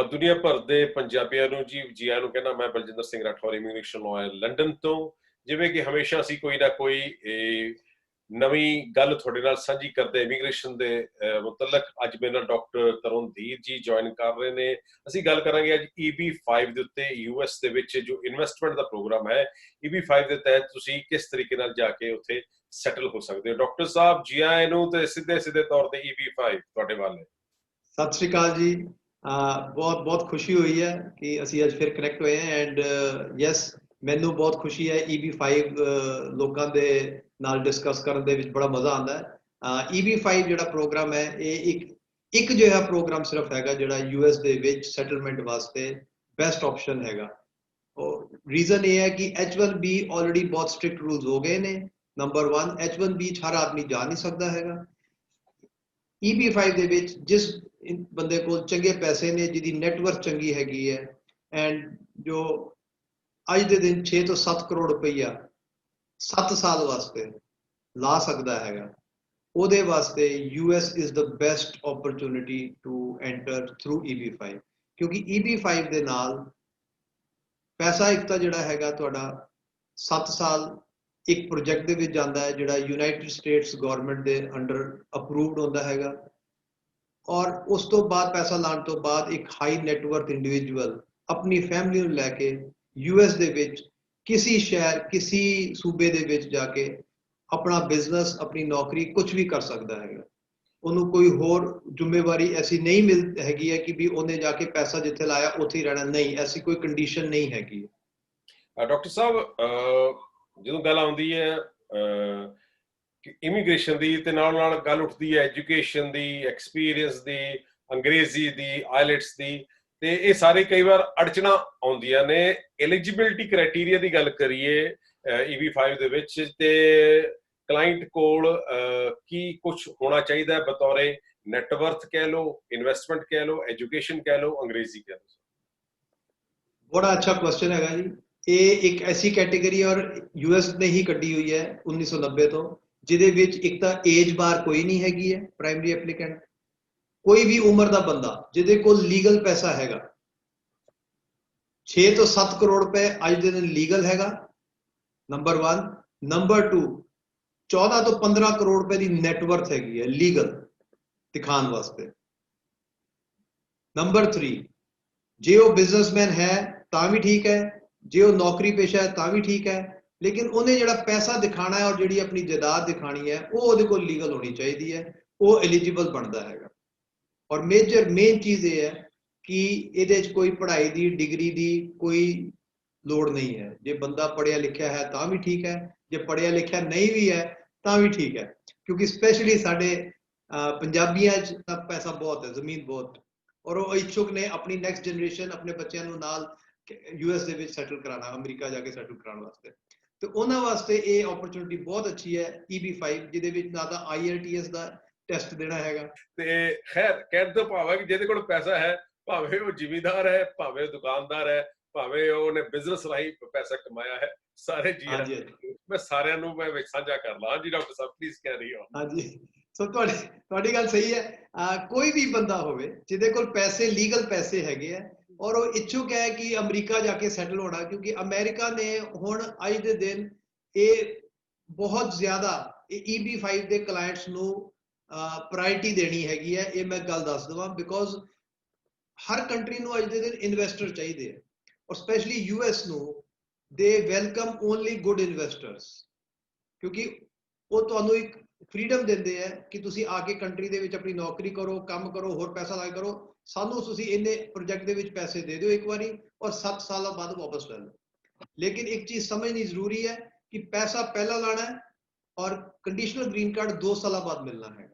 ਦੁਨੀਆ ਭਰ ਦੇ ਪੰਜਾਬੀਆਂ ਨੂੰ ਜੀ ਆਇਆਂ ਨੂੰ ਕਹਿੰਦਾ ਮੈਂ Baljinder Singh Rathore immigration lawyer London ਤੋਂ। ਜਿਵੇਂ ਕਿ ਹਮੇਸ਼ਾ ਅਸੀਂ ਕੋਈ ਨਾ ਕੋਈ ਨਵੀਂ ਗੱਲ ਤੁਹਾਡੇ ਨਾਲ ਸਾਂਝੀ ਕਰਦੇ ਇਮੀਗ੍ਰੇਸ਼ਨ ਦੇ ਮੁਤਲਕ। ਅੱਜ ਮੇਰੇ ਨਾਲ ਡਾਕਟਰ ਤਰੁਣਧੀਰ ਜੀ ਜੁਆਇਨ ਕਰ ਰਹੇ ਨੇ। ਅਸੀਂ ਗੱਲ ਕਰਾਂਗੇ ਅੱਜ EB-5 ਦੇ ਉੱਤੇ। US ਦੇ ਵਿੱਚ ਜੋ ਇਨਵੈਸਟਮੈਂਟ ਦਾ ਪ੍ਰੋਗਰਾਮ ਹੈ, EB-5 ਦੇ ਤਹਿਤ ਤੁਸੀਂ ਕਿਸ ਤਰੀਕੇ ਨਾਲ ਜਾ ਕੇ ਉੱਥੇ ਸੈਟਲ ਹੋ ਸਕਦੇ ਹੋ। ਡਾਕਟਰ ਸਾਹਿਬ ਜੀ ਆਇਆਂ ਨੂੰ ਤੇ ਸਿੱਧੇ ਤੌਰ ਤੇ EB-5 ਤੁਹਾਡੇ ਵੱਲ ਹੈ। ਸਤਿ ਸ਼੍ਰੀ ਅਕਾਲ ਜੀ। ਬਹੁਤ ਬਹੁਤ ਖੁਸ਼ੀ ਹੋਈ ਹੈ ਕਿ ਅਸੀਂ ਅੱਜ ਫਿਰ ਕਨੈਕਟ ਹੋਏ ਹਾਂ ਐਂਡ ਯੈਸ, ਮੈਨੂੰ ਬਹੁਤ ਖੁਸ਼ੀ ਹੈ EB-5 ਲੋਕਾਂ ਦੇ ਨਾਲ ਡਿਸਕਸ ਕਰਨ ਦੇ ਵਿੱਚ ਬੜਾ ਮਜ਼ਾ ਆਉਂਦਾ ਹੈ। EB-5 ਜਿਹੜਾ ਪ੍ਰੋਗਰਾਮ ਹੈ ਇਹ ਇੱਕ ਜਿਹੜਾ ਪ੍ਰੋਗਰਾਮ ਸਿਰਫ ਹੈਗਾ ਜਿਹੜਾ US ਦੇ ਵਿੱਚ ਸੈਟਲਮੈਂਟ ਵਾਸਤੇ ਬੈਸਟ ਆਪਸ਼ਨ ਹੈਗਾ। ਰੀਜ਼ਨ ਇਹ ਹੈ ਕਿ H1B ਆਲਰੇਡੀ ਬਹੁਤ ਸਟ੍ਰਿਕਟ ਰੂਲਸ ਹੋ ਗਏ ਨੇ। ਨੰਬਰ 1, H1B 'ਚ ਹਰ ਆਦਮੀ ਜਾ ਨਹੀਂ ਸਕਦਾ ਹੈਗਾ। EB-5 ਦੇ ਵਿੱਚ ਜਿਸ ਬੰਦੇ ਕੋਲ ਚੰਗੇ ਪੈਸੇ ਨੇ, ਜਿਹਦੀ ਨੈਟਵਰਕ ਚੰਗੀ ਹੈਗੀ ਹੈ ਐਂਡ ਜੋ ਅੱਜ ਦੇ ਦਿਨ 6 ਤੋਂ 7 ਕਰੋੜ ਰੁਪਈਆ 7 ਸਾਲ ਵਾਸਤੇ ਲਾ ਸਕਦਾ ਹੈਗਾ, ਉਹਦੇ ਵਾਸਤੇ US is the best opportunity to enter through EB-5। ਕਿਉਂਕਿ EB-5 ਦੇ ਨਾਲ ਪੈਸਾ ਇੱਕ ਤਾਂ ਜਿਹੜਾ ਹੈਗਾ ਤੁਹਾਡਾ 7 ਸਾਲ ਇੱਕ ਪ੍ਰੋਜੈਕਟ ਦੇ ਵਿੱਚ ਜਾਂਦਾ ਹੈ ਜਿਹੜਾ ਯੂਨਾਈਟਿਡ ਸਟੇਟਸ ਗਵਰਨਮੈਂਟ ਦੇ ਅੰਡਰ ਅਪਰੂਵਡ ਹੁੰਦਾ ਹੈਗਾ, ਔਰ ਉਸ ਤੋਂ ਬਾਅਦ ਪੈਸਾ ਲਾਉਣ ਤੋਂ ਬਾਅਦ ਇੱਕ ਹਾਈ ਨੈਟਵਰਕ ਇੰਡੀਵਿਜੂਅਲ ਆਪਣੀ ਫੈਮਿਲੀ ਨੂੰ ਲੈ ਕੇ US ਦੇ ਵਿੱਚ ਕਿਸੇ ਸ਼ਹਿਰ ਕਿਸੇ ਸੂਬੇ ਦੇ ਵਿੱਚ ਜਾ ਕੇ ਆਪਣਾ ਬਿਜ਼ਨਸ ਆਪਣੀ ਨੌਕਰੀ ਕੁਝ ਵੀ ਕਰ ਸਕਦਾ ਹੈਗਾ। ਉਹਨੂੰ ਕੋਈ ਹੋਰ ਜ਼ਿੰਮੇਵਾਰੀ ਐਸੀ ਨਹੀਂ ਮਿਲ ਹੈਗੀ ਹੈ ਕਿ ਵੀ ਉਹਨੇ ਜਾ ਕੇ ਪੈਸਾ ਜਿੱਥੇ ਲਾਇਆ ਉੱਥੇ ਹੀ ਰਹਿਣਾ, ਨਹੀਂ, ਐਸੀ ਕੋਈ ਕੰਡੀਸ਼ਨ ਨਹੀਂ ਹੈਗੀ। ਡਾਕਟਰ ਸਾਹਿਬ, ਜਦੋਂ ਗੱਲ ਆਉਂਦੀ ਹੈ ਇਮੀਗ੍ਰੇਸ਼ਨ ਦੀ ਤੇ ਨਾਲ ਗੱਲ ਉੱਠਦੀ ਹੈ ਐਜੂਕੇਸ਼ਨ ਦੀ, ਐਕਸਪੀਰੀਅੰਸ ਦੀ, ਅੰਗਰੇਜ਼ੀ ਦੀ, ਆਇਲਟਸ ਦੀ, ਤੇ ਇਹ ਸਾਰੇ ਕਈ ਵਾਰ ਅੜਚਣਾ ਆਉਂਦੀਆਂ ਨੇ। ਐਲੀਜੀਬਿਲਿਟੀ ਕ੍ਰਾਈਟੇਰੀਆ ਦੀ ਗੱਲ ਕਰੀਏ EB-5 ਦੇ ਵਿੱਚ, ਤੇ ਕਲਾਇੰਟ ਕੋਲ ਕੀ ਕੁਝ ਹੋਣਾ ਚਾਹੀਦਾ ਬਤੌਰੇ ਨੈਟਵਰਥ ਕਹਿ ਲਓ, ਇਨਵੈਸਟਮੈਂਟ ਕਹਿ ਲਓ, ਐਜੂਕੇਸ਼ਨ ਕਹਿ ਲਓ, ਅੰਗਰੇਜ਼ੀ ਕਹਿ ਲਓ। ਬੜਾ ਅੱਛਾ ਕੁਐਸਚਨ ਹੈਗਾ ਜੀ। ਇਹ ਇੱਕ ਐਸੀ ਕੈਟੇਗਰੀ ਔਰ US ਨੇ ਹੀ ਕੱਢੀ ਹੋਈ ਹੈ 1990 ਤੋਂ, ਜਿਹਦੇ ਵਿੱਚ ਇੱਕ ਤਾਂ ਏਜ ਬਾਰ ਕੋਈ ਨਹੀਂ ਹੈਗੀ ਹੈ। ਪ੍ਰਾਇਮਰੀ ਐਪਲੀਕੈਂਟ ਕੋਈ ਵੀ ਉਮਰ ਦਾ ਬੰਦਾ ਜਿਹਦੇ ਕੋਲ ਲੀਗਲ ਪੈਸਾ ਹੈਗਾ, 6 ਤੋਂ 7 ਕਰੋੜ ਰੁਪਏ ਅੱਜ ਦੇ ਦਿਨ ਲੀਗਲ ਹੈਗਾ, ਨੰਬਰ 1। ਨੰਬਰ 2, 14 ਤੋਂ 15 ਕਰੋੜ ਰੁਪਏ ਦੀ ਨੈਟਵਰਥ ਹੈਗੀ ਹੈ ਲੀਗਲ ਦਿਖਾਉਣ ਵਾਸਤੇ। ਨੰਬਰ 3, ਜੇ ਉਹ ਬਿਜ਼ਨਸਮੈਨ ਹੈ ਤਾਂ ਵੀ ਠੀਕ ਹੈ, ਜੇ ਉਹ ਨੌਕਰੀ ਪੇਸ਼ਾ ਹੈ ਤਾਂ ਵੀ ਠੀਕ ਹੈ, ਲੇਕਿਨ ਉਹਨੇ ਜਿਹੜਾ ਪੈਸਾ ਦਿਖਾਣਾ ਹੈ ਔਰ ਜਿਹੜੀ ਆਪਣੀ ਜਾਇਦਾਦ ਦਿਖਾਣੀ ਹੈ ਉਹ ਉਹਦੇ ਕੋਲ ਲੀਗਲ ਹੋਣੀ ਚਾਹੀਦੀ ਹੈ, ਉਹ ਐਲੀਜੀਬਲ ਬਣਦਾ ਹੈਗਾ। ਔਰ ਮੇਨ ਚੀਜ਼ ਇਹ ਹੈ ਕਿ ਇਹਦੇ 'ਚ ਕੋਈ ਪੜ੍ਹਾਈ ਦੀ ਡਿਗਰੀ ਦੀ ਕੋਈ ਲੋੜ ਨਹੀਂ ਹੈ। ਜੇ ਬੰਦਾ ਪੜ੍ਹਿਆ ਲਿਖਿਆ ਹੈ ਤਾਂ ਵੀ ਠੀਕ ਹੈ, ਜੇ ਪੜ੍ਹਿਆ ਲਿਖਿਆ ਨਹੀਂ ਵੀ ਹੈ ਤਾਂ ਵੀ ਠੀਕ ਹੈ, ਕਿਉਂਕਿ ਸਪੈਸ਼ਲੀ ਸਾਡੇ ਪੰਜਾਬੀਆਂ 'ਚ ਤਾਂ ਪੈਸਾ ਬਹੁਤ ਹੈ, ਜ਼ਮੀਨ ਬਹੁਤ, ਔਰ ਉਹ ਇੱਛੁਕ ਨੇ ਆਪਣੀ ਨੈਕਸਟ ਜਨਰੇਸ਼ਨ ਆਪਣੇ ਬੱਚਿਆਂ ਨੂੰ ਨਾਲ US ਦੇ ਵਿੱਚ ਸੈਟਲ ਕਰਾਉਣਾ, ਅਮਰੀਕਾ ਜਾ ਕੇ ਸੈਟਲ ਕਰਾਉਣ ਵਾਸਤੇ। ਤੇ ਉਹਨਾਂ ਵਾਸਤੇ ਇਹ ਓਪਰਚੁਨਿਟੀ ਬਹੁਤ ਅੱਛੀ ਹੈ EB-5, ਜਿਹਦੇ ਵਿੱਚ ਨਾ ਤਾਂ IELTS ਦਾ ਟੈਸਟ ਦੇਣਾ ਹੈਗਾ। ਤੇ ਖੈਰ ਕਹਿਣ ਤੋਂ ਭਾਵ ਹੈ ਕਿ ਜਿਹਦੇ ਕੋਲ ਪੈਸਾ ਹੈ, ਭਾਵੇਂ ਉਹ ਜ਼ਿਮੀਂਦਾਰ ਹੈ, ਭਾਵੇਂ ਦੁਕਾਨਦਾਰ ਹੈ, ਭਾਵੇਂ ਉਹਨੇ ਬਿਜ਼ਨਸ ਰਾਹੀਂ ਪੈਸਾ ਕਮਾਇਆ ਹੈ, ਸਾਰੇ ਮੈਂ ਸਾਰਿਆਂ ਨੂੰ ਮੈਂ ਵਿੱਚ ਸਾਂਝਾ ਕਰ ਲਾਂ। ਹਾਂਜੀ ਡਾਕਟਰ ਸਾਹਿਬ ਪਲੀਜ਼ ਕਹਿ ਰਹੀ ਹੋ। ਹਾਂਜੀ, ਸੋ ਤੁਹਾਡੀ ਗੱਲ ਸਹੀ ਹੈ। ਕੋਈ ਵੀ ਬੰਦਾ ਹੋਵੇ ਜਿਹਦੇ ਕੋਲ ਪੈਸੇ, ਲੀਗਲ ਪੈਸੇ ਹੈਗੇ ਆ, ਔਰ ਉਹ ਇੱਛੁਕ ਹੈ ਕਿ ਅਮਰੀਕਾ ਜਾ ਕੇ ਸੈਟਲ ਹੋਣਾ, ਕਿਉਂਕਿ ਅਮਰੀਕਾ ਨੇ ਹੁਣ ਅੱਜ ਦੇ ਦਿਨ ਇਹ ਬਹੁਤ ਜ਼ਿਆਦਾ EB-5 ਦੇ ਕਲਾਇੰਟਸ ਨੂੰ ਪ੍ਰਾਇਰਟੀ ਦੇਣੀ ਹੈਗੀ ਹੈ। ਇਹ ਮੈਂ ਗੱਲ ਦੱਸ ਦੇਵਾਂ, ਬਿਕੋਜ਼ ਹਰ ਕੰਟਰੀ ਨੂੰ ਅੱਜ ਦੇ ਦਿਨ ਇਨਵੈਸਟਰ ਚਾਹੀਦੇ ਆ, ਔਰ ਸਪੈਸ਼ਲੀ US ਨੂੰ ਦੇ ਵੈਲਕਮ ਓਨਲੀ ਗੁੱਡ ਇਨਵੈਸਟਰਸ, ਕਿਉਂਕਿ ਉਹ ਤੁਹਾਨੂੰ ਇੱਕ ਫਰੀडम ਦਿੰਦੇ ਆ ਕਿ ਤੁਸੀਂ ਆ ਕੇ ਕੰਟਰੀ ਦੇ ਵਿੱਚ ਆਪਣੀ ਨੌਕਰੀ ਕਰੋ, ਕੰਮ ਕਰੋ, ਹੋਰ ਪੈਸਾ ਲਾ ਕਰੋ, ਸਾਨੂੰ ਤੁਸੀਂ ਇੰਨੇ ਪ੍ਰੋਜੈਕਟ ਦੇ ਵਿੱਚ ਪੈਸੇ ਦੇ ਦਿਓ ਇੱਕ ਵਾਰੀ, ਔਰ 7 ਸਾਲਾਂ ਬਾਅਦ ਵਾਪਸ ਲੈ ਲਓ। ਲੇਕਿਨ ਇੱਕ ਚੀਜ਼ ਸਮਝਣੀ ਜ਼ਰੂਰੀ ਹੈ ਕਿ ਪੈਸਾ ਪਹਿਲਾਂ ਲਾਣਾ ਹੈ ਔਰ ਕੰਡੀਸ਼ਨਲ ਗ੍ਰੀਨ ਕਾਰਡ 2 ਸਾਲਾਂ ਬਾਅਦ ਮਿਲਣਾ ਹੈ।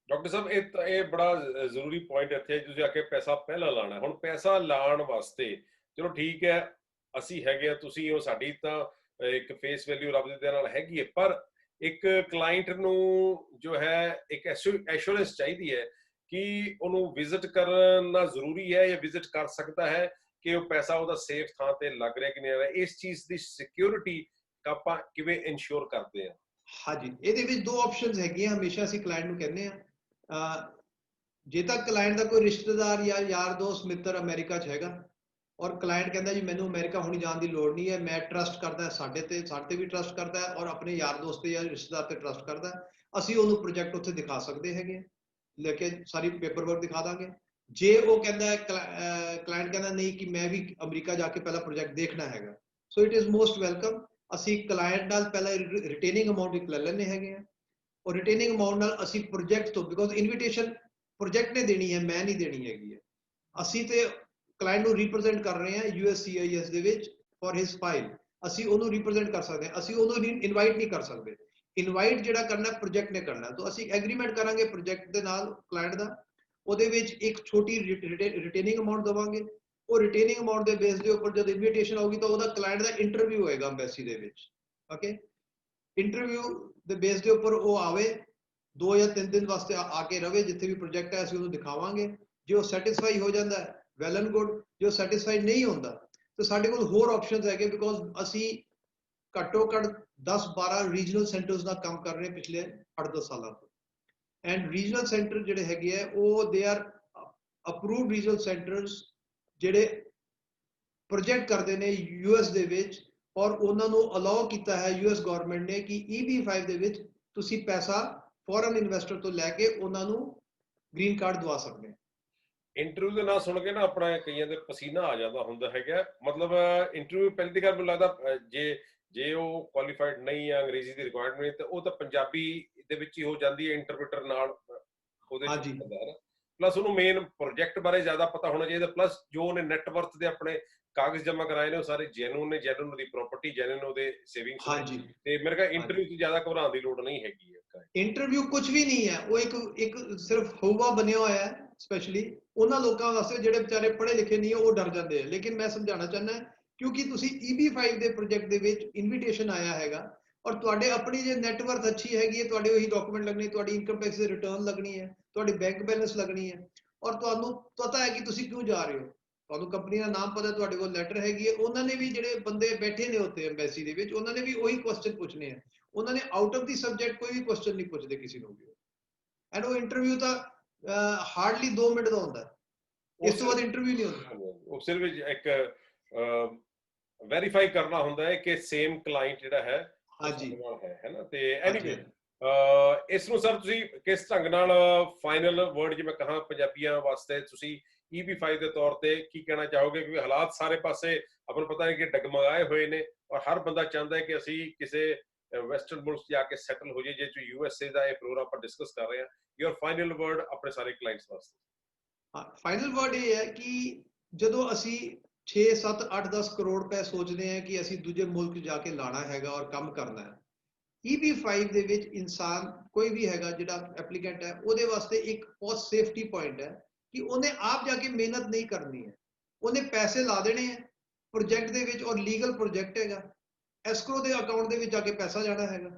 ਡਾਕਟਰ ਸਾਹਿਬ ਇਹ ਬੜਾ ਜ਼ਰੂਰੀ ਪੁਆਇੰਟ ਇੱਥੇ, ਤੁਸੀਂ ਆ ਕੇ ਪੈਸਾ ਪਹਿਲਾਂ ਲਾਣਾ। ਹੁਣ ਪੈਸਾ ਲਾਉਣ ਵਾਸਤੇ ਚਲੋ ਠੀਕ ਹੈ, ਅਸੀਂ ਹੈਗੇ ਆ, ਤੁਸੀਂ ਹੋ, ਸਾਡੀ ਤਾਂ ਇੱਕ ਫੇਸ ਵੈਲਿਊ ਰੱਬ ਦੇ ਨਾਲ ਹੈਗੀ ਹੈ, ਪਰ ਇੱਕ ਕਲਾਇੰਟ ਨੂੰ ਜੋ ਹੈ ਇੱਕ ਐਸ਼ੋਰੈਂਸ ਚਾਹੀਦੀ ਹੈ ਕਿ ਉਹਨੂੰ ਵਿਜ਼ਿਟ ਕਰਨਾ ਜ਼ਰੂਰੀ ਹੈ ਜਾਂ ਵਿਜ਼ਿਟ ਕਰ ਸਕਦਾ ਹੈ, ਕਿ ਉਹ ਪੈਸਾ ਉਹਦਾ ਸੇਫ ਥਾਂ ਤੇ ਲੱਗ ਰਿਹਾ ਕਿ ਨਹੀਂ ਲੱਗ ਰਿਹਾ। ਇਸ ਚੀਜ਼ ਦੀ ਸਿਕਿਉਰਿਟੀ ਆਪਾਂ ਕਿਵੇਂ ਇਨਸ਼ੋਰ ਕਰਦੇ ਆ? ਹਾਂਜੀ, ਇਹਦੇ ਵਿੱਚ ਦੋ ਆਪਸ਼ਨਸ ਹੈਗੀਆਂ। ਹਮੇਸ਼ਾ ਅਸੀਂ ਕਲਾਇੰਟ ਨੂੰ ਕਹਿੰਦੇ ਆ, ਜੇ ਤਾਂ ਕਲਾਇੰਟ ਦਾ ਕੋਈ ਰਿਸ਼ਤੇਦਾਰ ਜਾਂ ਯਾਰ ਦੋਸਤ ਮਿੱਤਰ ਅਮਰੀਕਾ 'ਚ ਹੈਗਾ ਔਰ ਕਲਾਇੰਟ ਕਹਿੰਦਾ ਜੀ ਮੈਨੂੰ ਅਮਰੀਕਾ ਹੁਣ ਜਾਣ ਦੀ ਲੋੜ ਨਹੀਂ ਹੈ, ਮੈਂ ਟਰਸਟ ਕਰਦਾ ਸਾਡੇ ਤੇ ਵੀ ਟਰਸਟ ਕਰਦਾ ਔਰ ਆਪਣੇ ਯਾਰ ਦੋਸਤ ਤੇ ਜਾਂ ਰਿਸ਼ਤੇਦਾਰ ਤੇ ਟਰਸਟ ਕਰਦਾ, ਅਸੀਂ ਉਹਨੂੰ ਪ੍ਰੋਜੈਕਟ ਉੱਥੇ ਦਿਖਾ ਸਕਦੇ ਹੈਗੇ, ਲੈ ਕੇ ਸਾਰੀ ਪੇਪਰ ਵਰਕ ਦਿਖਾ ਦਾਂਗੇ। ਜੇ ਉਹ ਕਹਿੰਦਾ ਹੈ ਕਲਾਇੰਟ ਕਹਿੰਦਾ ਨਹੀਂ ਕਿ ਮੈਂ ਵੀ ਅਮਰੀਕਾ ਜਾ ਕੇ ਪਹਿਲਾਂ ਪ੍ਰੋਜੈਕਟ ਦੇਖਣਾ ਹੈਗਾ, so it is most welcome. ਅਸੀਂ ਕਲਾਇੰਟ ਨਾਲ ਪਹਿਲਾਂ ਰਿਟੇਨਿੰਗ ਅਮਾਊਂਟ ਇੱਕ ਲੈ ਲੈਂਦੇ ਹੈਗੇ ਆ, ਔਰ ਰਿਟੇਨਿੰਗ ਅਮਾਊਂਟ ਨਾਲ ਅਸੀਂ ਪ੍ਰੋਜੈਕਟ ਤੋਂ, ਬਿਕੋਜ਼ ਇਨਵੀਟੇਸ਼ਨ ਪ੍ਰੋਜੈਕਟ ਨੇ ਦੇਣੀ ਹੈ, ਮੈਂ ਨਹੀਂ ਦੇਣੀ ਹੈਗੀ ਹੈ। ਅਸੀਂ ਤੇ ਕਲਾਇੰਟ ਨੂੰ ਰਿਪਰੈਜ਼ੈਂਟ ਕਰ ਰਹੇ ਹਾਂ USCIS ਦੇ ਵਿੱਚ ਫॉर ਹਿਸ ਫਾਈਲ, ਅਸੀਂ ਉਹਨੂੰ ਰਿਪਰੈਜ਼ੈਂਟ ਕਰ ਸਕਦੇ ਹਾਂ, ਅਸੀਂ ਉਹਨੂੰ ਇਨਵਾਈਟ ਨਹੀਂ ਕਰ ਸਕਦੇ। ਇਨਵਾਈਟ ਜਿਹੜਾ ਕਰਨਾ ਪ੍ਰੋਜੈਕਟ ਨੇ ਕਰਨਾ, ਤਾਂ ਅਸੀਂ ਐਗਰੀਮੈਂਟ ਕਰਾਂਗੇ ਪ੍ਰੋਜੈਕਟ ਦੇ ਨਾਲ ਕਲਾਇੰਟ ਦਾ, ਉਹਦੇ ਵਿੱਚ ਇੱਕ ਛੋਟੀ ਰਿਟੇਨਿੰਗ ਅਮਾਊਂਟ ਦੇਵਾਂਗੇ। ਉਹ ਰਿਟੇਨਿੰਗ ਅਮਾਊਂਟ ਦੇ ਬੇਸ ਦੇ ਉੱਪਰ ਜਦ ਇਨਵੀਟੇਸ਼ਨ ਆਊਗੀ ਤਾਂ ਉਹਦਾ ਕਲਾਇੰਟ ਦਾ ਇੰਟਰਵਿਊ ਹੋਏਗਾ ਐਮਬੈਸੀ ਦੇ ਵਿੱਚ। ਓਕੇ, ਇੰਟਰਵਿਊ ਦੇ ਬੇਸ ਦੇ ਉੱਪਰ ਉਹ ਆਵੇ, 2 ਜਾਂ 3 ਦਿਨ ਵਾਸਤੇ ਆ ਕੇ ਰਵੇ, ਜਿੱਥੇ ਵੀ ਪ੍ਰੋਜੈਕਟ ਹੈ ਅਸੀਂ ਉਹਨੂੰ ਦਿਖਾਵਾਂਗੇ। ਜੇ ਉਹ ਸੈਟੀਸਫਾਈ ਹੋ ਜਾਂਦਾ ਹੈ ਵੈਲ ਐਂਡ ਗੁੱਡ, ਜੇ ਉਹ ਸੈਟੀਸਫਾਈਡ ਨਹੀਂ ਹੁੰਦਾ ਤਾਂ ਸਾਡੇ ਕੋਲ ਹੋਰ ਆਪਸ਼ਨਸ ਹੈਗੇ, ਬਿਕੋਜ਼ ਅਸੀਂ ਘੱਟੋ ਘੱਟ 10-12 ਰੀਜਨਲ ਸੈਂਟਰਸ ਦਾ ਕੰਮ ਕਰ ਰਹੇ ਪਿਛਲੇ 8-10 ਸਾਲਾਂ ਤੋਂ। ਐਂਡ ਰੀਜਨਲ ਸੈਂਟਰ ਜਿਹੜੇ ਹੈਗੇ ਆ ਉਹ they are approved regional centres ਜਿਹੜੇ ਪ੍ਰੋਜੈਕਟ ਕਰਦੇ ਨੇ US ਦੇ ਵਿੱਚ, ਔਰ ਉਹਨਾਂ ਨੂੰ ਅਲਾਉ ਕੀਤਾ ਹੈ US ਗਵਰਨਮੈਂਟ ਨੇ ਕਿ EB-5 ਦੇ ਵਿੱਚ ਤੁਸੀਂ ਪੈਸਾ ਫੋਰਨ ਇਨਵੈਸਟਰ ਤੋਂ ਲੈ ਕੇ ਉਹਨਾਂ ਨੂੰ ਗ੍ਰੀਨ ਕਾਰਡ ਦਵਾ ਸਕਦੇ ਹੋ। ਇੰਟਰਵਿਊ ਦੇ ਨਾਂ ਸੁਣ ਕੇ ਨਾ ਆਪਣਾ ਕਈਆਂ ਦੇ ਪਸੀਨਾ ਆ ਜਾਂਦਾ ਹੁੰਦਾ ਹੈਗਾ, ਮਤਲਬ ਇੰਟਰਵਿਊ ਪਹਿਲੀ ਦੀ ਗੱਲ ਮੈਨੂੰ ਲੱਗਦਾ ਜੇ ਉਹ ਕੁਆਲੀਫਾਈਡ ਨਹੀਂ ਆ, ਅੰਗਰੇਜ਼ੀ ਦੀ ਰਿਕੁਆਇਰਮੈਂਟ ਤੇ ਉਹ ਤਾਂ ਪੰਜਾਬੀ ਦੇ ਵਿੱਚ ਹੀ ਹੋ ਜਾਂਦੀ ਹੈ ਇੰਟਰਪ੍ਰੀਟਰ ਨਾਲ, ਉਹਦੇ ਚ ਹਾਂਜੀ ਹੁੰਦਾ ਹੈ ਨਾ। ਪਲੱਸ ਉਹਨੂੰ ਮੇਨ ਪ੍ਰੋਜੈਕਟ ਬਾਰੇ ਜ਼ਿਆਦਾ ਪਤਾ ਹੋਣਾ ਚਾਹੀਦਾ, ਪਲੱਸ ਜੋ ਉਹਨੇ ਨੈਟਵਰਥ ਦੇ ਆਪਣੇ ਕਾਗਜ਼ ਜਮ੍ਹਾਂ ਕਰਾਏ ਨੇ ਉਹ ਸਾਰੇ ਜੈਨੂਨ ਨੇ, ਜੈਨੂਨ ਉਹਦੀ ਪ੍ਰਾਪਰਟੀ, ਜੈਨੂਨ ਉਹਦੇ ਸੇਵਿੰਗਸ ਨੇ, ਹਾਂਜੀ ਤੇ ਮੇਰੇ ਖਿਆਲ ਹਾਂਜੀ। ਇੰਟਰਵਿਊ 'ਚ ਜ਼ਿਆਦਾ ਘਬਰਾਉਣ ਦੀ ਲੋੜ ਨਹੀਂ ਹੈਗੀ ਹੈ। ਇੰਟਰਵਿਊ ਕੁਝ ਵੀ ਨਹੀਂ ਹੈ, ਉਹ ਇੱਕ ਸਿਰਫ ਹਊਆ ਬਣਿਆ ਹੋਇਆ ਹੈ ਸਪੈਸ਼ਲੀ ਉਹਨਾਂ ਲੋਕਾਂ ਵਾਸਤੇ ਜਿਹੜੇ ਵਿਚਾਰੇ ਪੜ੍ਹੇ ਲਿਖੇ ਨਹੀਂ, ਉਹ ਡਰ ਜਾਂਦੇ ਆ। ਲੇਕਿਨ ਮੈਂ ਸਮਝਾਉਣਾ ਚਾਹੁੰਦਾ, ਕਿਉਂਕਿ ਤੁਸੀਂ EB-5 ਦੇ ਪ੍ਰੋਜੈਕਟ ਦੇ ਵਿੱਚ ਇਨਵੀਟੇਸ਼ਨ ਆਇਆ ਹੈਗਾ ਔਰ ਤੁਹਾਡੇ ਆਪਣੀ ਜੇ ਨੈਟਵਰਥ ਅੱਛੀ ਹੈਗੀ ਹੈ, ਤੁਹਾਡੇ ਉਹੀ ਡਾਕੂਮੈਂਟ ਲੱਗਣੇ, ਤੁਹਾਡੀ ਇਨਕਮ ਟੈਕਸ ਦੀ ਰਿਟਰਨ ਲੱਗਣੀ ਹੈ, ਤੁਹਾਡੀ ਬੈਂਕ ਬੈਲੈਂਸ ਲੱਗਣੀ ਹੈ, ਔਰ ਤੁਹਾਨੂੰ ਪਤਾ ਹੈ ਕਿ ਤੁਸੀਂ ਕਿਉਂ ਜਾ ਰਹੇ ਹੋ, ਤੁਹਾਨੂੰ ਕੰਪਨੀ ਦਾ ਨਾਮ ਪਤਾ, ਤੁਹਾਡੇ ਕੋਲ ਲੈਟਰ ਹੈਗੀ ਹੈ। ਉਹਨਾਂ ਨੇ ਵੀ ਜਿਹੜੇ ਬੰਦੇ ਬੈਠੇ ਨੇ ਉੱਥੇ ਐਮਬੈਸੀ ਦੇ ਵਿੱਚ, ਉਹਨਾਂ ਨੇ ਵੀ ਉਹੀ ਕੁਐਸਚਨ ਪੁੱਛਣੇ ਆ, ਉਹਨਾਂ ਨੇ ਆਊਟ ਆਫ ਦੀ ਸਬਜੈਕਟ ਕੋਈ ਵੀ ਕੁਐਸਚਨ ਨਹੀਂ ਪੁੱਛਦੇ ਕਿਸੇ ਨੂੰ ਵੀ। ਐਂਡ ਉਹ ਇੰਟਰਵਿਊ ਤਾਂ ਹਾਰਡਲੀ 2 ਮਿੰਟ ਦਾ ਹੁੰਦਾ, ਇਸ ਤੋਂ ਬਾਅਦ ਇੰਟਰਵਿਊ ਨਹੀਂ ਹੁੰਦਾ। ਉਹ ਸਿਰਫ ਇੱਕ ਵੈਰੀਫਾਈ ਕਰਨਾ ਹੁੰਦਾ ਹੈ ਕਿ ਸੇਮ ਕਲਾਇੰਟ ਜਿਹੜਾ ਹੈ ਉਹ ਸਾਡੇ ਨਾਲ ਹੈ ਨਾ। ਤੇ ਐਨੀਵੇ ਇਸ ਨੂੰ ਸਰ ਤੁਸੀਂ ਕਿਸ ਢੰਗ ਨਾਲ ਫਾਈਨਲ ਵਰਡ ਜਿਵੇਂ ਕਹਾਂ ਪੰਜਾਬੀਆਂ ਵਾਸਤੇ ਤੁਸੀਂ EB-5 ਦੇ ਤੌਰ ਤੇ ਕੀ ਕਹਿਣਾ ਚਾਹੋਗੇ? ਕਿਉਂਕਿ ਹਾਲਾਤ ਸਾਰੇ ਪਾਸੇ ਆਪਾਂ ਨੂੰ ਪਤਾ ਹੈ ਕਿ ਡਗਮਗਾਏ ਹੋਏ ਨੇ ਔਰ ਹਰ ਬੰਦਾ ਚਾਹੁੰਦਾ ਹੈ ਕਿ ਅਸੀਂ ਕਿਸੇ ਵੈਸਟਰਨ ਮੁਲਕ ਜਾ ਕੇ ਸੈਟਲ ਹੋ ਜਾਏ। ਜੇ ਤੁਸੀਂ USA ਦਾ ਇਹ ਪ੍ਰੋਗਰਾਮ ਆਪਾਂ ਡਿਸਕਸ ਕਰ ਰਹੇ ਹਾਂ, ਯੋਰ ਫਾਈਨਲ ਵਰਡ ਆਪਣੇ ਸਾਰੇ ਕਲਾਇੰਟਸ ਵਾਸਤੇ। ਹਾਂ, ਫਾਈਨਲ ਵਰਡ ਇਹ ਹੈ ਕਿ ਜਦੋਂ ਅਸੀਂ 6, 7, 8, 10 ਕਰੋੜ ਰੁਪਏ ਸੋਚਦੇ ਹਾਂ ਕਿ ਅਸੀਂ ਦੂਜੇ ਮੁਲਕ ਜਾ ਕੇ ਲਾਣਾ ਹੈਗਾ ਔਰ ਕੰਮ ਕਰਨਾ ਹੈ, EB-5 ਦੇ ਵਿੱਚ ਇਨਸਾਨ ਕੋਈ ਵੀ ਹੈਗਾ ਜਿਹੜਾ ਐਪਲੀਕੈਂਟ ਹੈ, ਉਹਦੇ ਵਾਸਤੇ ਇੱਕ ਬਹੁਤ ਸੇਫਟੀ ਪੁਆਇੰਟ ਹੈ ਕਿ ਉਹਨੇ ਆਪ ਜਾ ਕੇ ਮਿਹਨਤ ਨਹੀਂ ਕਰਨੀ ਹੈ, ਉਹਨੇ ਪੈਸੇ ਲਾ ਦੇਣੇ ਹੈ ਪ੍ਰੋਜੈਕਟ ਦੇ ਵਿੱਚ, ਔਰ ਲੀਗਲ ਪ੍ਰੋਜੈਕਟ ਹੈਗਾ, ਐਸਕਰੋ ਦੇ ਅਕਾਊਂਟ ਦੇ ਵਿੱਚ ਜਾ ਕੇ ਪੈਸਾ ਜਾਣਾ ਹੈਗਾ,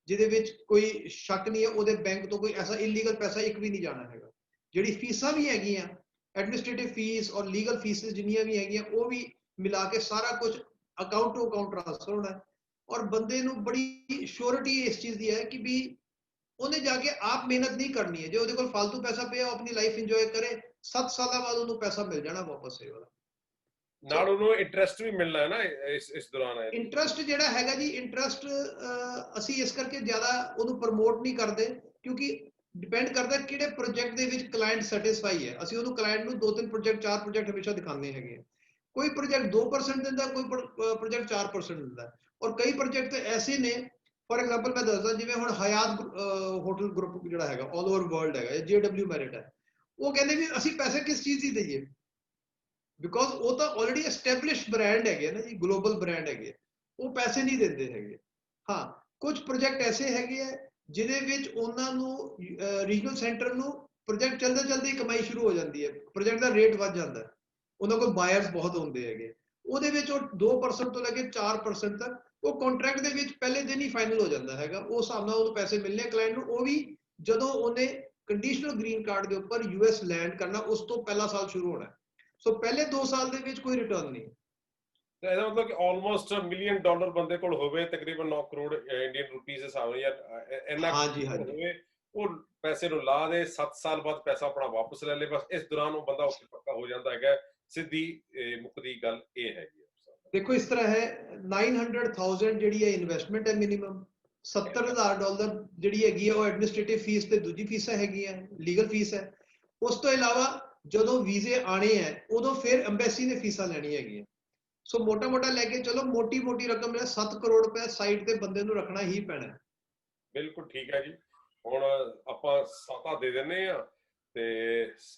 ਜਿਹਦੇ ਵਿੱਚ ਕੋਈ ਸ਼ੱਕ ਨਹੀਂ ਹੈ, ਉਹਦੇ ਬੈਂਕ ਤੋਂ ਕੋਈ ਐਸਾ ਇਲੀਗਲ ਪੈਸਾ ਇੱਕ ਵੀ ਨਹੀਂ ਜਾਣਾ ਹੈਗਾ। ਜਿਹੜੀ ਫੀਸਾਂ ਵੀ ਹੈਗੀਆਂ, ਐਡਮਿਨਿਸਟ੍ਰੇਟਿਵ ਫੀਸ ਔਰ ਲੀਗਲ ਫੀਸਿਸ ਜਿੰਨੀਆਂ ਵੀ ਹੈਗੀਆਂ, ਉਹ ਵੀ ਮਿਲਾ ਕੇ ਸਾਰਾ ਕੁਝ ਅਕਾਊਂਟ ਟੂ ਅਕਾਊਂਟ ਟ੍ਰਾਂਸਫਰ ਹੋਣਾ ਹੈ। ਔਰ ਬੰਦੇ ਨੂੰ ਬੜੀ ਸ਼ੋਰਿਟੀ ਇਸ ਚੀਜ਼ ਦੀ ਹੈ ਕਿ ਵੀ ਉਹਨੇ ਜਾ ਕੇ ਆਪ ਮਿਹਨਤ ਨਹੀਂ ਕਰਨੀ ਹੈ। ਜੇ ਉਹਦੇ ਕੋਲ ਫालतू ਪੈਸਾ ਪਿਆ, ਆਪਣੀ ਲਾਈਫ ਇੰਜੋਏ ਕਰੇ, 7 ਸਾਲਾਂ ਬਾਅਦ ਉਹਨੂੰ ਪੈਸਾ ਮਿਲ ਜਾਣਾ ਵਾਪਸ ਇਹ ਵਾਲਾ। ਨਾਲ ਉਹਨੂੰ ਇੰਟਰਸਟ ਵੀ ਮਿਲਣਾ ਹੈ ਨਾ ਇਸ ਦੌਰਾਨ। ਇੰਟਰਸਟ ਜਿਹੜਾ ਹੈਗਾ ਜੀ, ਇੰਟਰਸਟ ਅਸੀਂ ਇਸ ਕਰਕੇ ਜ਼ਿਆਦਾ ਉਹਨੂੰ ਪ੍ਰਮੋਟ ਨਹੀਂ ਕਰਦੇ ਕਿਉਂਕਿ ਡਿਪੈਂਡ ਕਰਦਾ ਕਿਹੜੇ ਪ੍ਰੋਜੈਕਟ ਦੇ ਵਿੱਚ ਕਲਾਇੰਟ ਸੈਟੀਸਫਾਈ ਹੈ। ਅਸੀਂ ਉਹਨੂੰ ਕਲਾਇੰਟ ਨੂੰ 2-3 ਪ੍ਰੋਜੈਕਟ 4 ਪ੍ਰੋਜੈਕਟ ਹਮੇਸ਼ਾ ਦਿਖਾਉਂਦੇ ਹੈਗੇ। ਕੋਈ ਪ੍ਰੋਜੈਕਟ 2% ਦਿੰਦਾ, ਕੋਈ ਪ੍ਰੋਜੈਕਟ 4% ਦਿੰਦਾ, ਔਰ ਕਈ ਪ੍ਰੋਜੈਕਟ ਐਸੇ ਨੇ, ਫॉर ਐਗਜ਼ਾਮਪਲ ਮੈਂ ਦੱਸਦਾ, ਜਿਵੇਂ ਹੁਣ ਹਯਾਤ ਹੋਟਲ ਗਰੁੱਪ ਜਿਹੜਾ ਹੈਗਾ ਆਲ ਓਵਰ ਵਰਲਡ ਹੈਗਾ, JW ਮੈਰਿਟ ਹੈ, ਉਹ ਕਹਿੰਦੇ ਵੀ ਅਸੀਂ ਪੈਸੇ ਕਿਸ ਚੀਜ਼ ਦੀ ਦਈਏ, ਬਿਕੋਜ਼ ਉਹ ਤਾਂ ਆਲਰੇਡੀ ਐਸਟੈਬਲਿਸ਼ਡ ਬ੍ਰਾਂਡ ਹੈਗੇ ਨਾ ਜੀ, ਗਲੋਬਲ ਬ੍ਰਾਂਡ ਹੈਗੇ, ਉਹ ਪੈਸੇ ਨਹੀਂ ਦਿੰਦੇ ਹੈਗੇ। ਹਾਂ, ਕੁਝ ਪ੍ਰੋਜੈਕਟ ਐਸੇ ਹੈਗੇ ਆ ਜਿਹਦੇ ਵਿੱਚ ਉਹਨਾਂ ਨੂੰ ਰੀਜਨਲ ਸੈਂਟਰ ਨੂੰ ਪ੍ਰੋਜੈਕਟ ਚਲਦੇ ਹੀ ਕਮਾਈ ਸ਼ੁਰੂ ਹੋ ਜਾਂਦੀ ਹੈ, ਪ੍ਰੋਜੈਕਟ ਦਾ ਰੇਟ ਵੱਧ ਜਾਂਦਾ, ਉਹਨਾਂ ਕੋਲ ਬਾਇਰਸ ਬਹੁਤ ਹੁੰਦੇ ਹੈਗੇ, ਉਹਦੇ ਵਿੱਚ ਉਹ 2% ਤੋਂ ਲੈ ਕੇ 4% ਤੱਕ ਉਹ ਕੰਟਰੈਕਟ ਦੇ ਵਿੱਚ ਪਹਿਲੇ ਦਿਨ ਹੀ ਫਾਈਨਲ ਹੋ ਜਾਂਦਾ ਹੈਗਾ। ਉਸ ਹਿਸਾਬ ਨਾਲ ਉਹਨੂੰ ਪੈਸੇ ਮਿਲਨੇ ਕਲਾਇੰਟ ਨੂੰ, ਉਹ ਵੀ ਜਦੋਂ ਉਹਨੇ ਕੰਡੀਸ਼ਨਲ ਗ੍ਰੀਨ ਕਾਰਡ ਦੇ ਉੱਪਰ US ਲੈਂਡ ਕਰਨਾ, ਉਸ ਤੋਂ ਪਹਿਲਾ ਸਾਲ ਸ਼ੁਰੂ ਹੋਣਾ। ਸੋ ਪਹਿਲੇ 2 ਸਾਲ ਦੇ ਵਿੱਚ ਕੋਈ ਰਿਟਰਨ ਨਹੀਂ। ਤੇ ਇਹਦਾ ਮਤਲਬ ਕਿ ਆਲਮੋਸਟ $1 ਮਿਲੀਅਨ ਬੰਦੇ ਕੋਲ ਹੋਵੇ, ਤਕਰੀਬਨ 9 ਕਰੋੜ ਇੰਡੀਅਨ ਰੁਪੀਸ ਦੇ ਹਿਸਾਬ ਨਾਲ, ਜਾਂ ਇੰਨਾ ਹਾਂਜੀ ਹਾਂਜੀ ਹੋਵੇ, ਉਹ ਪੈਸੇ ਨੂੰ ਲਾ ਦੇ, 7 ਸਾਲ ਬਾਅਦ ਪੈਸਾ ਆਪਣਾ ਵਾਪਸ ਲੈ ਲੇ, ਬਸ ਇਸ ਦੌਰਾਨ ਉਹ ਬੰਦਾ ਉੱਥੇ ਪੱਕਾ ਹੋ ਜਾਂਦਾ ਹੈਗਾ। ਸਿੱਧੀ ਮੁੱਕਦੀ ਗੱਲ ਇਹ ਹੈਗੀ ਹੈ। ਦੇਖੋ ਇਸ ਤਰ੍ਹਾਂ ਹੈ, 900,000 ਜਿਹੜੀ ਹੈ ਇਨਵੈਸਟਮੈਂਟ ਹੈ ਮਿਨੀਮਮ, $70,000 ਜਿਹੜੀ ਹੈਗੀ ਹੈ ਉਹ ਐਡਮਿਨਿਸਟ੍ਰੇਟਿਵ ਫੀਸ ਤੇ ਦੂਜੀ ਫੀਸਾਂ ਹੈਗੀਆਂ, ਲੀਗਲ ਫੀਸ ਹੈ। ਉਸ ਤੋਂ ਇਲਾਵਾ ਜਦੋਂ ਵੀਜ਼ੇ ਆਣੇ ਹੈ ਉਦੋਂ ਫਿਰ ਐਮਬੈਸੀ ਨੇ ਫੀਸਾਂ ਲੈਣੀਆਂ ਹੈਗੀਆਂ। ਸੋ ਮੋਟਾ ਲੈ ਕੇ ਚਲੋ, ਮੋਟੀ ਰਕਮ ਹੈ, 7 ਕਰੋੜ ਰੁਪਏ ਸਾਈਡ ਤੇ ਬੰਦੇ ਨੂੰ ਰੱਖਣਾ ਹੀ ਪੈਣਾ। ਬਿਲਕੁਲ ਠੀਕ ਹੈ ਜੀ। ਹੁਣ ਆਪਾਂ ਸਾਤਾ ਦੇ ਦਿੰਨੇ ਆ, ਤੇ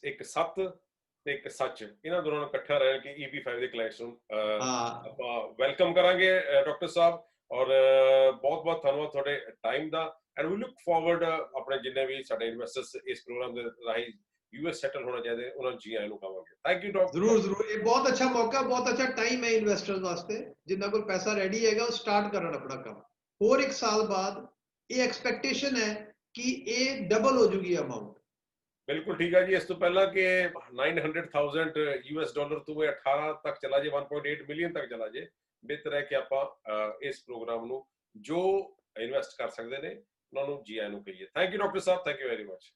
ਇੱਕ ਸੱਤ ਤੇ ਇੱਕ ਸੱਚ, ਇਹਨਾਂ ਦੋਨਾਂ ਨੂੰ ਇਕੱਠਾ ਰਹਿ ਕੇ EP5 ਦੇ ਕਲਾਇੰਟਸ ਨੂੰ ਹਾਂ ਆਪਾਂ ਵੈਲਕਮ ਕਰਾਂਗੇ ਡਾਕਟਰ ਸਾਹਿਬ। ਔਰ ਬਹੁਤ ਧੰਨਵਾਦ ਤੁਹਾਡੇ ਟਾਈਮ ਦਾ, ਐਂਡ ਵੀ ਲੁੱਕ ਫਾਰਵਰਡ ਆਪਣੇ ਜਿੰਨੇ ਵੀ ਸਾਡੇ ਇਨਵੈਸਟਰਸ ਇਸ ਪ੍ਰੋਗਰਾਮ ਦੇ ਰਾਹੀਂ US ਸੈਟਲ ਹੋਣਾ ਚਾਹੀਦੇ, ਉਹਨਾਂ ਨੂੰ ਜੀ ਆਇਆਂ ਨੂੰ ਕਹਾਂਗੇ। Thank you doctor. ਜ਼ਰੂਰ ਇਹ ਬਹੁਤ ਅੱਛਾ ਮੌਕਾ, ਬਹੁਤ ਅੱਛਾ ਟਾਈਮ ਹੈ ਇਨਵੈਸਟਰਸ ਵਾਸਤੇ। ਜਿੰਨਾ ਕੋਲ ਪੈਸਾ ਰੈਡੀ ਹੈਗਾ ਉਹ ਸਟਾਰਟ ਕਰਨ ਆਪਣਾ ਕੰਮ। ਹੋਰ 1 ਸਾਲ ਬਾਅਦ ਇਹ ਐਕਸਪੈਕਟੇਸ਼ਨ ਹੈ ਕਿ ਇਹ ਡਬਲ ਹੋ ਜੂਗੀ ਅਮਾਉਂਟ। ਬਿਲਕੁਲ ਠੀਕ ਹੈ ਜੀ। ਇਸ ਤੋਂ ਪਹਿਲਾਂ ਕਿ $900,000 ਤੋਂ 18 ਤੱਕ ਚਲਾ ਜੇ, 1.8 ਮਿਲੀਅਨ ਤੱਕ ਚਲਾ ਜੇ, ਬਿਹਤਰ ਹੈ ਕਿ ਆਪਾਂ ਇਸ ਪ੍ਰੋਗਰਾਮ ਨੂੰ ਜੋ ਇਨਵੈਸਟ ਕਰ ਸਕਦੇ ਨੇ ਉਹਨਾਂ ਨੂੰ ਜੀ ਆਇਆਂ ਨੂੰ ਕਹੀਏ। Thank you doctor Sahib, thank you very much.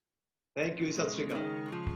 Thank you, ਸਤਿ ਸ਼੍ਰੀ ਅਕਾਲ।